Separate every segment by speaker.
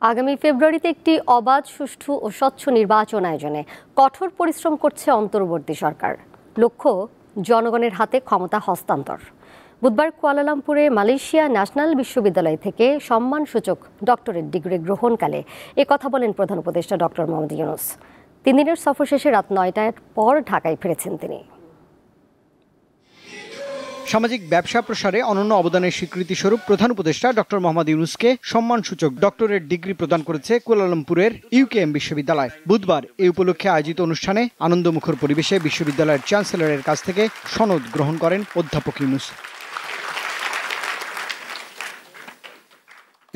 Speaker 1: আগামী ফেব্রুয়ারিতে একটি অবাধ, সুষ্ঠু ও স্বচ্ছ নির্বাচন আয়োজনে কঠোর পরিশ্রম করছে অন্তর্বর্তী সরকার। লক্ষ্য জনগণের হাতে ক্ষমতা হস্তান্তর। বুধবার কুয়ালালামপুরে মালয়েশিয়া ন্যাশনাল বিশ্ববিদ্যালয় থেকে সম্মানসূচক ডক্টরেট ডিগ্রি গ্রহণকালে কথা বলেন প্রধান উপদেষ্টা ডক্টর মোহাম্মদ ইউনূস। 3 দিনের সফর শেষে রাত 9টার পর ঢাকায় ফিরেছেন তিনি।
Speaker 2: সামাজিক ব্যবসা প্রসারে অনন্য অবদানের স্বীকৃতিস্বরূপ প্রধান উপদেষ্টা ডক্টর মোহাম্মদ ইউনূসকে সম্মানসূচক ডক্টরেট ডিগ্রি প্রদান করেছে কুয়ালালামপুরের ইউকেএম বিশ্ববিদ্যালয়। বুধবার এই উপলক্ষে আয়োজিত অনুষ্ঠানে আনন্দমুখর পরিবেশে বিশ্ববিদ্যালয়ের চ্যান্সেলরের কাছ থেকে সনদ গ্রহণ করেন অধ্যাপক ইউনূস।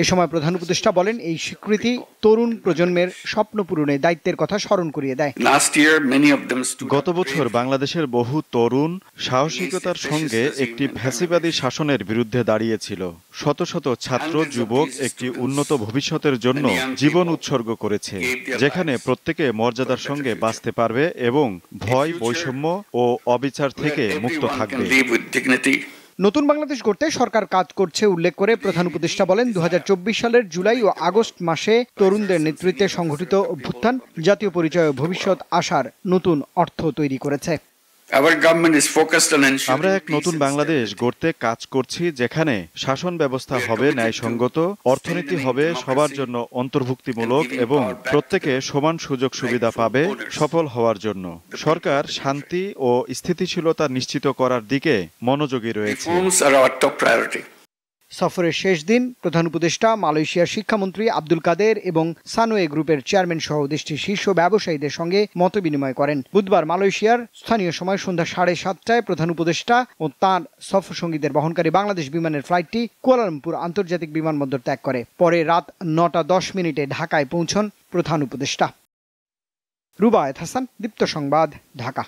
Speaker 2: এ সময় প্রধান উপদেষ্টা বলেন, এই স্বীকৃতি তরুণ প্রজন্মের স্বপ্ন পূরণে দায়িত্বের কথা স্মরণ করিয়ে দেয়।
Speaker 3: গত বছর বাংলাদেশের বহু তরুণ সাহসিকতার সঙ্গে একটি ফ্যাসিবাদী শাসনের বিরুদ্ধে দাঁড়িয়েছিল। শত শত ছাত্র যুবক একটি উন্নত ভবিষ্যতের জন্য জীবন উৎসর্গ করেছে, যেখানে প্রত্যেকে মর্যাদার সঙ্গে বাঁচতে পারবে এবং ভয়, বৈষম্য ও অবিচার থেকে মুক্ত থাকবে।
Speaker 2: নতুন বাংলাদেশ গড়তে সরকার কাজ করছে উল্লেখ করে প্রধান উপদেষ্টা বলেন, 2024 সালের জুলাই ও আগস্ট মাসে তরুণদের নেতৃত্বে সংগঠিত অভ্যুত্থান জাতীয় পরিচয় ও ভবিষ্যৎ আশার নতুন অর্থ তৈরি করেছে।
Speaker 3: আমরা এক নতুন বাংলাদেশ গড়তে কাজ করছি, যেখানে শাসন ব্যবস্থা হবে ন্যায়সঙ্গত, অর্থনীতি হবে সবার জন্য অন্তর্ভুক্তিমূলক এবং প্রত্যেকে সমান সুযোগ সুবিধা পাবে সফল হওয়ার জন্য। সরকার শান্তি ও স্থিতিশীলতা নিশ্চিত করার দিকে মনোযোগী রয়েছে।
Speaker 2: সফরের শেষ দিন প্রধান উপদেষ্টা মালয়েশিয়ার শিক্ষামন্ত্রী আব্দুল কাদের এবং সানওয়ে গ্রুপের চেয়ারম্যান সহ দেশটির শীর্ষ ব্যবসায়ীদের সঙ্গে মতবিনিময় করেন। বুধবার মালয়েশিয়ার স্থানীয় সময় সন্ধ্যা 7:30টায় প্রধান উপদেষ্টা ও তাঁর সফরসঙ্গীদের বহনকারী বাংলাদেশ বিমানের ফ্লাইটটি কুয়ালালামপুর আন্তর্জাতিক বিমানবন্দর ত্যাগ করে। পরে রাত 9:10 ঢাকায় পৌঁছন প্রধান উপদেষ্টা। রুবায়েত হাসান, দীপ্ত সংবাদ, ঢাকা।